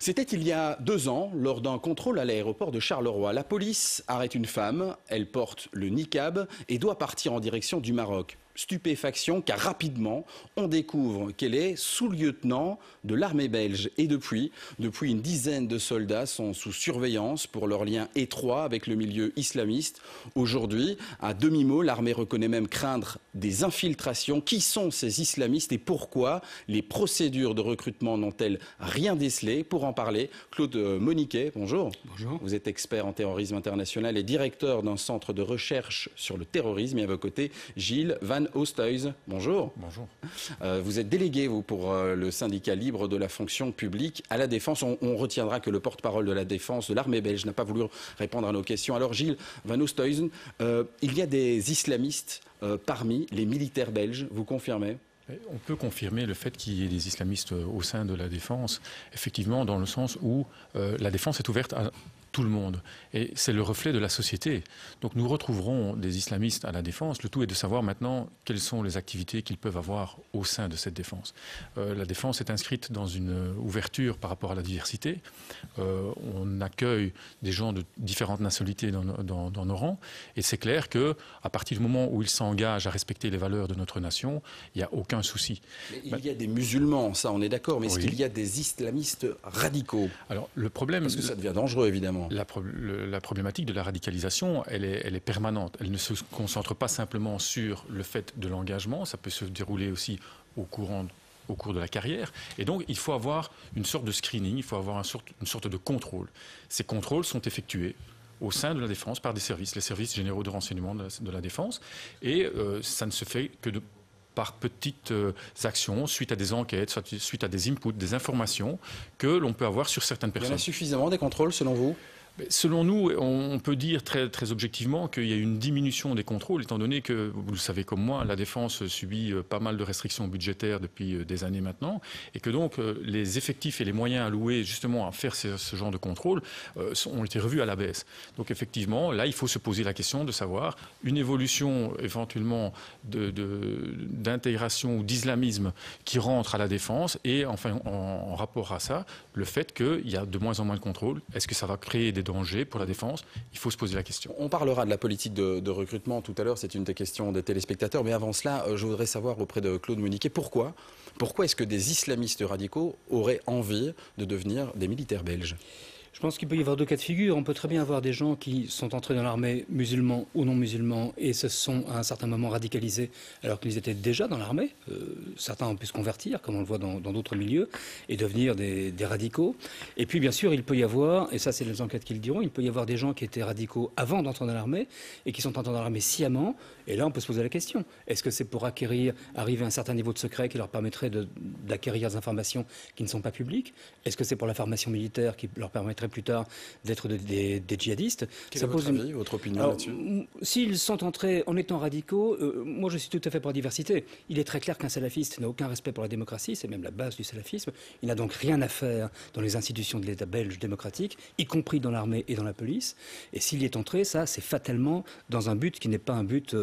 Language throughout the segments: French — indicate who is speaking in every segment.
Speaker 1: C'était il y a 2 ans, lors d'un contrôle à l'aéroport de Charleroi. La police arrête une femme, elle porte le niqab et doit partir en direction du Maroc. Stupéfaction, car rapidement, on découvre qu'elle est sous-lieutenant de l'armée belge. Et depuis une dizaine de soldats sont sous surveillance pour leur lien étroit avec le milieu islamiste. Aujourd'hui, à demi-mot, l'armée reconnaît même craindre des infiltrations. Qui sont ces islamistes et pourquoi les procédures de recrutement n'ont-elles rien décelé? Pour en parler, Claude Moniquet, bonjour.
Speaker 2: Bonjour.
Speaker 1: Vous êtes expert en terrorisme international et directeur d'un centre de recherche sur le terrorisme. Et à vos côtés, Gilles Van Oosthuizen, bonjour.
Speaker 2: Bonjour.
Speaker 1: Vous êtes délégué, vous, pour le syndicat libre de la fonction publique à la Défense. On retiendra que le porte-parole de la Défense de l'armée belge n'a pas voulu répondre à nos questions. Alors, Gilles Van Oosthuizen, il y a des islamistes parmi les militaires belges, vous confirmez?
Speaker 2: On peut confirmer le fait qu'il y ait des islamistes au sein de la Défense, effectivement, dans le sens où la Défense est ouverte à tout le monde. Et c'est le reflet de la société. Donc nous retrouverons des islamistes à la Défense. Le tout est de savoir maintenant quelles sont les activités qu'ils peuvent avoir au sein de cette Défense. La Défense est inscrite dans une ouverture par rapport à la diversité. On accueille des gens de différentes nationalités dans nos rangs. Et c'est clair qu'à partir du moment où ils s'engagent à respecter les valeurs de notre nation, il n'y a aucun souci.
Speaker 1: Mais il y a des musulmans, ça on est d'accord, mais est-ce
Speaker 2: Oui.
Speaker 1: qu'il y a des islamistes radicaux?
Speaker 2: Alors le problème...
Speaker 1: Parce que ça devient dangereux, évidemment.
Speaker 2: La problématique de la radicalisation, elle est permanente. Elle ne se concentre pas simplement sur le fait de l'engagement, ça peut se dérouler aussi au cours de la carrière. Et donc, il faut avoir une sorte de screening, il faut avoir une sorte de contrôle. Ces contrôles sont effectués au sein de la Défense par des services, les services généraux de renseignement de la Défense. Et ça ne se fait que par petites actions, suite à des enquêtes, suite à des inputs, des informations que l'on peut avoir sur certaines personnes.
Speaker 1: Il y en a suffisamment des contrôles, selon vous?
Speaker 2: Selon nous, on peut dire très, très objectivement qu'il y a une diminution des contrôles, étant donné que, vous le savez comme moi, la Défense subit pas mal de restrictions budgétaires depuis des années maintenant, et que donc les effectifs et les moyens alloués justement à faire ce genre de contrôle ont été revus à la baisse. Donc effectivement, là, il faut se poser la question de savoir une évolution éventuellement d'intégration ou d'islamisme qui rentre à la Défense, et enfin en rapport à ça, le fait qu'il y a de moins en moins de contrôles. Est-ce que ça va créer des dangers pour la Défense? Il faut se poser la question.
Speaker 1: On parlera de la politique de recrutement tout à l'heure, c'est une des questions des téléspectateurs, mais avant cela, je voudrais savoir auprès de Claude Moniquet, pourquoi est-ce que des islamistes radicaux auraient envie de devenir des militaires belges?
Speaker 3: Je pense qu'il peut y avoir 2 cas de figure. On peut très bien avoir des gens qui sont entrés dans l'armée, musulmans ou non musulmans, et se sont à un certain moment radicalisés alors qu'ils étaient déjà dans l'armée. Certains ont pu se convertir, comme on le voit dans d'autres milieux, et devenir des radicaux. Et puis bien sûr, il peut y avoir, et ça c'est les enquêtes qui le diront, il peut y avoir des gens qui étaient radicaux avant d'entrer dans l'armée et qui sont entrés dans l'armée sciemment. Et là, on peut se poser la question. Est-ce que c'est pour arriver à un certain niveau de secret qui leur permettrait d'acquérir des informations qui ne sont pas publiques? Est-ce que c'est pour la formation militaire qui leur permettrait plus tard d'être des djihadistes?
Speaker 1: Quel est votre avis, votre opinion là-dessus?
Speaker 3: S'ils sont entrés en étant radicaux, moi je suis tout à fait pour la diversité. Il est très clair qu'un salafiste n'a aucun respect pour la démocratie, c'est même la base du salafisme. Il n'a donc rien à faire dans les institutions de l'État belge démocratique, y compris dans l'armée et dans la police. Et s'il y est entré, ça c'est fatalement dans un but qui n'est pas un but...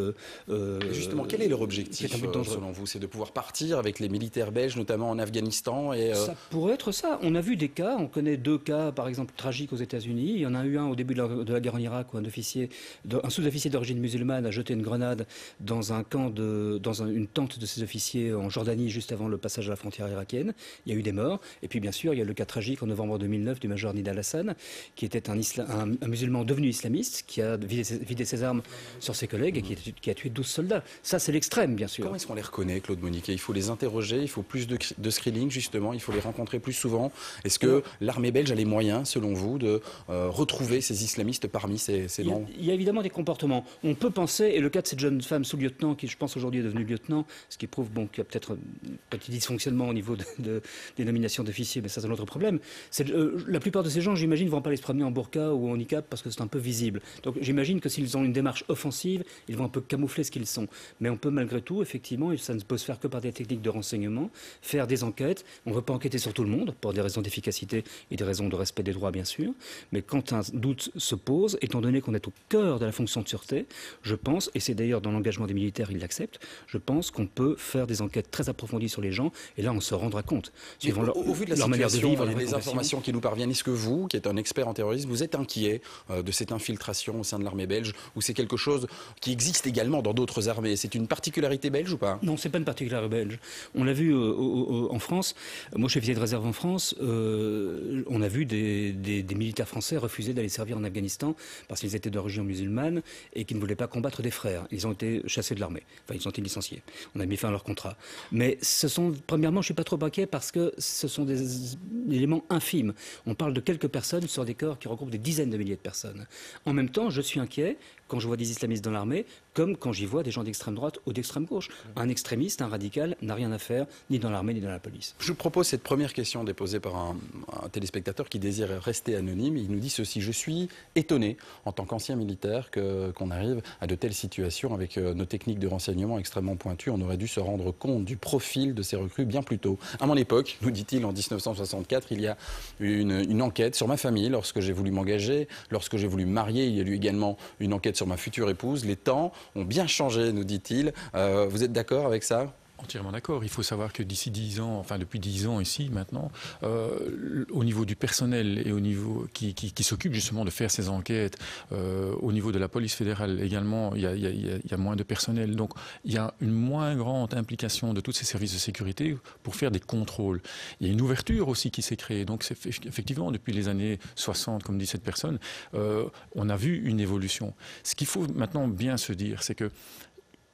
Speaker 1: Justement, quel est leur objectif selon vous? C'est de pouvoir partir avec les militaires belges, notamment en Afghanistan
Speaker 3: Ça pourrait être ça. On a vu des cas, on connaît 2 cas par exemple tragique aux États-Unis. Il y en a eu un au début de la guerre en Irak où un sous-officier d'origine musulmane a jeté une grenade dans une tente de ses officiers en Jordanie juste avant le passage à la frontière irakienne. Il y a eu des morts. Et puis bien sûr, il y a le cas tragique en novembre 2009 du major Nidal Hassan, qui était un musulman devenu islamiste, qui a vidé ses armes sur ses collègues et qui a tué 12 soldats. Ça, c'est l'extrême, bien sûr.
Speaker 1: Comment est-ce qu'on les reconnaît, Claude Moniquet? Il faut les interroger, il faut plus de screening, justement, il faut les rencontrer plus souvent. Est-ce que l'armée belge a les moyens, selon vous, de retrouver ces islamistes parmi ces membres? Il
Speaker 3: y a évidemment des comportements. On peut penser, et le cas de cette jeune femme sous-lieutenant qui, je pense, aujourd'hui est devenue lieutenant, ce qui prouve qu'il y a peut-être un petit dysfonctionnement au niveau des nominations d'officiers, mais ça c'est un autre problème. La plupart de ces gens, j'imagine, ne vont pas aller se promener en burqa ou en niqab parce que c'est un peu visible. Donc j'imagine que s'ils ont une démarche offensive, ils vont un peu camoufler ce qu'ils sont. Mais on peut malgré tout, effectivement, et ça ne peut se faire que par des techniques de renseignement, faire des enquêtes. On ne veut pas enquêter sur tout le monde, pour des raisons d'efficacité et des raisons de respect des droits droit, bien sûr, mais quand un doute se pose, étant donné qu'on est au cœur de la fonction de sûreté, je pense, et c'est d'ailleurs dans l'engagement des militaires, ils l'acceptent, je pense qu'on peut faire des enquêtes très approfondies sur les gens, et là on se rendra compte, suivant
Speaker 1: au vu de la
Speaker 3: leur manière de
Speaker 1: situation
Speaker 3: vivre,
Speaker 1: et des informations qui nous parviennent, est-ce que vous, qui êtes un expert en terrorisme, vous êtes inquiet de cette infiltration au sein de l'armée belge, ou c'est quelque chose qui existe également dans d'autres armées? C'est une particularité belge ou pas?
Speaker 3: Non, c'est pas une particularité belge. On l'a vu en France. Moi, je suis officier de réserve en France. On a vu des militaires français refuser d'aller servir en Afghanistan parce qu'ils étaient d'origine musulmane et qu'ils ne voulaient pas combattre des frères. Ils ont été chassés de l'armée. Enfin, ils ont été licenciés. On a mis fin à leur contrat. Mais premièrement, je suis pas trop inquiet parce que ce sont des éléments infimes. On parle de quelques personnes sur des corps qui regroupent des dizaines de milliers de personnes. En même temps, je suis inquiet quand je vois des islamistes dans l'armée, comme quand j'y vois des gens d'extrême droite ou d'extrême gauche. Un extrémiste, un radical, n'a rien à faire ni dans l'armée ni dans la police.
Speaker 1: Je vous propose cette première question déposée par un téléspectateur qui désire rester anonyme. Il nous dit ceci: je suis étonné, en tant qu'ancien militaire, qu'on arrive à de telles situations avec nos techniques de renseignement extrêmement pointues. On aurait dû se rendre compte du profil de ces recrues bien plus tôt. À mon époque, nous dit-il, en 1964, il y a une enquête sur ma famille lorsque j'ai voulu m'engager, lorsque j'ai voulu me marier. Il y a eu également une enquête sur ma future épouse. Les temps ont bien changé, nous dit-il. Vous êtes d'accord avec ça ?
Speaker 2: Entièrement d'accord. Il faut savoir que d'ici 10 ans, enfin depuis 10 ans ici maintenant, au niveau du personnel et au niveau qui s'occupe justement de faire ces enquêtes, au niveau de la police fédérale également, il y a moins de personnel. Donc il y a une moins grande implication de tous ces services de sécurité pour faire des contrôles. Il y a une ouverture aussi qui s'est créée. Donc effectivement, depuis les années 60, comme dit cette personne, on a vu une évolution. Ce qu'il faut maintenant bien se dire, c'est que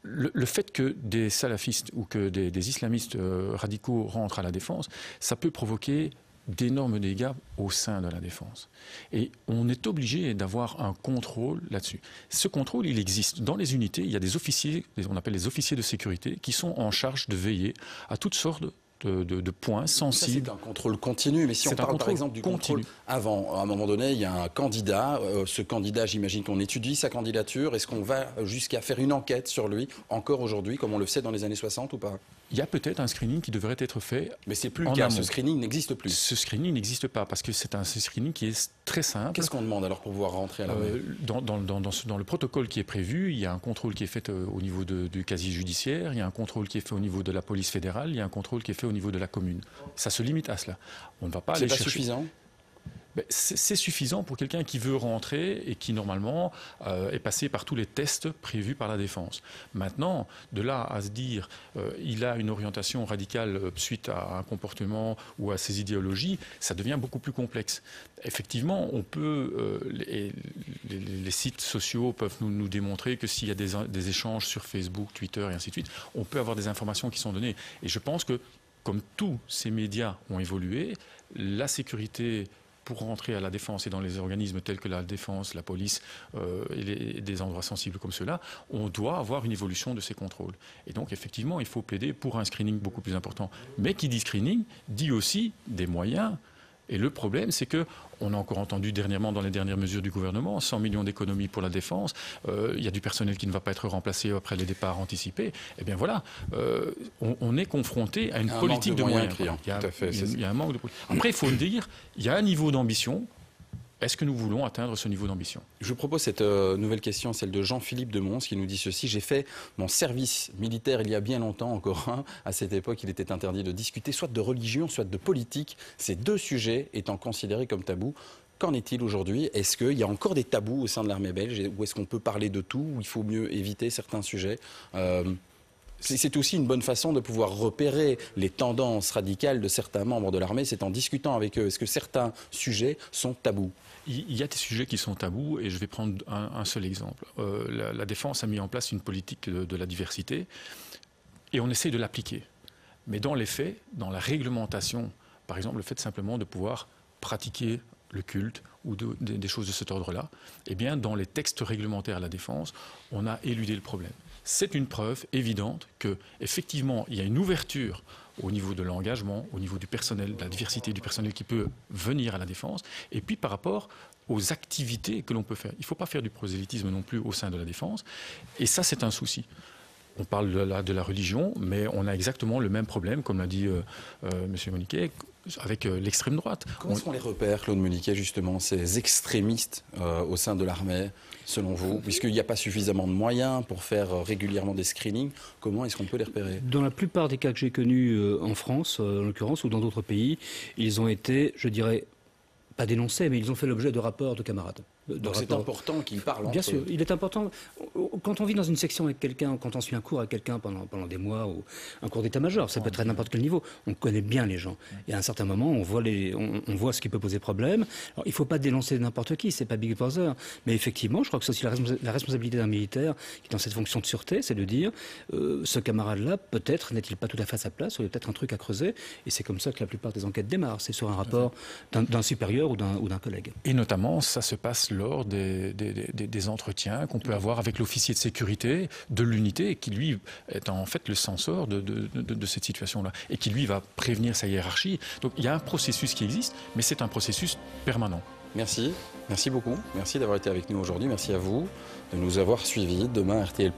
Speaker 2: le fait que des salafistes ou que des islamistes radicaux rentrent à la défense, ça peut provoquer d'énormes dégâts au sein de la défense. Et on est obligé d'avoir un contrôle là-dessus. Ce contrôle, il existe. Dans les unités, il y a des officiers, on appelle les officiers de sécurité, qui sont en charge de veiller à toutes sortes de points sensibles.
Speaker 1: Ça, c'est un contrôle continu, mais si on parle par exemple du contrôle avant, à un moment donné, il y a un candidat, ce candidat, j'imagine qu'on étudie sa candidature, est-ce qu'on va jusqu'à faire une enquête sur lui, encore aujourd'hui, comme on le faisait dans les années 60 ou pas?
Speaker 2: Il y a peut-être un screening qui devrait être fait.
Speaker 1: Mais c'est plus le cas, ce screening n'existe plus.
Speaker 2: Ce screening n'existe pas parce que c'est un screening qui est très simple.
Speaker 1: Qu'est-ce qu'on demande alors pour pouvoir rentrer à l'armée?
Speaker 2: Dans le protocole qui est prévu, il y a un contrôle qui est fait au niveau du casier judiciaire, il y a un contrôle qui est fait au niveau de la police fédérale, il y a un contrôle qui est fait au niveau de la commune. Ça se limite à cela. On ne va pas aller chercher.
Speaker 1: C'est pas suffisant?
Speaker 2: C'est suffisant pour quelqu'un qui veut rentrer et qui, normalement, est passé par tous les tests prévus par la défense. Maintenant, de là à se dire il a une orientation radicale suite à un comportement ou à ses idéologies, ça devient beaucoup plus complexe. Effectivement, on peut, les sites sociaux peuvent nous démontrer que s'il y a des échanges sur Facebook, Twitter et ainsi de suite, on peut avoir des informations qui sont données. Et je pense que, comme tous ces médias ont évolué, la sécurité pour rentrer à la défense et dans les organismes tels que la défense, la police et des endroits sensibles comme ceux-là, on doit avoir une évolution de ces contrôles. Et donc, effectivement, il faut plaider pour un screening beaucoup plus important. Mais qui dit screening, dit aussi des moyens. Et le problème, c'est qu'on a encore entendu dernièrement, dans les dernières mesures du gouvernement, 100 millions d'économies pour la défense, il y a du personnel qui ne va pas être remplacé après les départs anticipés. Eh bien voilà, on est confronté à une politique de moyens. Il y a un manque de moyens. Après, il faut le dire, il y a un niveau d'ambition. Est-ce que nous voulons atteindre ce niveau d'ambition?
Speaker 1: Je vous propose cette nouvelle question, celle de Jean-Philippe de Mons, qui nous dit ceci: j'ai fait mon service militaire il y a bien longtemps encore. À cette époque, il était interdit de discuter soit de religion, soit de politique, ces deux sujets étant considérés comme tabous. Qu'en est-il aujourd'hui? Est-ce qu'il y a encore des tabous au sein de l'armée belge? Ou est-ce qu'on peut parler de tout? Ou il faut mieux éviter certains sujets? C'est aussi une bonne façon de pouvoir repérer les tendances radicales de certains membres de l'armée, c'est en discutant avec eux. Est-ce que certains sujets sont tabous?
Speaker 2: Il y a des sujets qui sont tabous et je vais prendre un seul exemple. La défense a mis en place une politique de la diversité et on essaie de l'appliquer. Mais dans les faits, dans la réglementation, par exemple le fait simplement de pouvoir pratiquer le culte ou des choses de cet ordre-là, eh bien dans les textes réglementaires à la défense, on a éludé le problème. C'est une preuve évidente qu'effectivement, il y a une ouverture au niveau de l'engagement, au niveau du personnel, de la diversité du personnel qui peut venir à la défense, et puis par rapport aux activités que l'on peut faire. Il ne faut pas faire du prosélytisme non plus au sein de la défense, et ça c'est un souci. On parle de la religion, mais on a exactement le même problème, comme l'a dit M. Moniquet, avec l'extrême droite.
Speaker 1: Comment sont les repères, Claude Moniquet, justement, ces extrémistes au sein de l'armée, selon vous? Puisqu'il n'y a pas suffisamment de moyens pour faire régulièrement des screenings, comment est-ce qu'on peut les repérer?
Speaker 3: Dans la plupart des cas que j'ai connus en France, en l'occurrence, ou dans d'autres pays, ils ont été, je dirais, pas dénoncés, mais ils ont fait l'objet de rapports de camarades.
Speaker 1: Donc c'est important qu'ils parlent entre eux.
Speaker 3: Bien sûr, il est important. Quand on vit dans une section avec quelqu'un, quand on suit un cours avec quelqu'un pendant des mois, ou un cours d'état-major, ça peut être à n'importe quel niveau, on connaît bien les gens. Et à un certain moment, on voit ce qui peut poser problème. Alors, il ne faut pas dénoncer n'importe qui, c'est pas Big Brother. Mais effectivement, je crois que c'est aussi la responsabilité d'un militaire qui est dans cette fonction de sûreté, c'est de dire, ce camarade-là, peut-être, n'est-il pas tout à fait à sa place, ou il y a peut-être un truc à creuser. Et c'est comme ça que la plupart des enquêtes démarrent. C'est sur un rapport d'un supérieur ou d'un collègue.
Speaker 2: Et notamment, ça se passe lors des entretiens qu'on peut avoir avec l'officier de sécurité de l'unité, qui lui est en fait le censeur de cette situation-là, et qui lui va prévenir sa hiérarchie. Donc il y a un processus qui existe, mais c'est un processus permanent.
Speaker 1: Merci beaucoup. Merci d'avoir été avec nous aujourd'hui. Merci à vous de nous avoir suivis. Demain, RTL+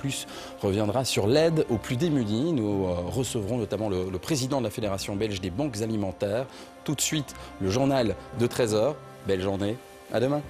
Speaker 1: reviendra sur l'aide aux plus démunis. Nous recevrons notamment le président de la Fédération belge des banques alimentaires. Tout de suite, le journal de 13h. Belle journée. À demain.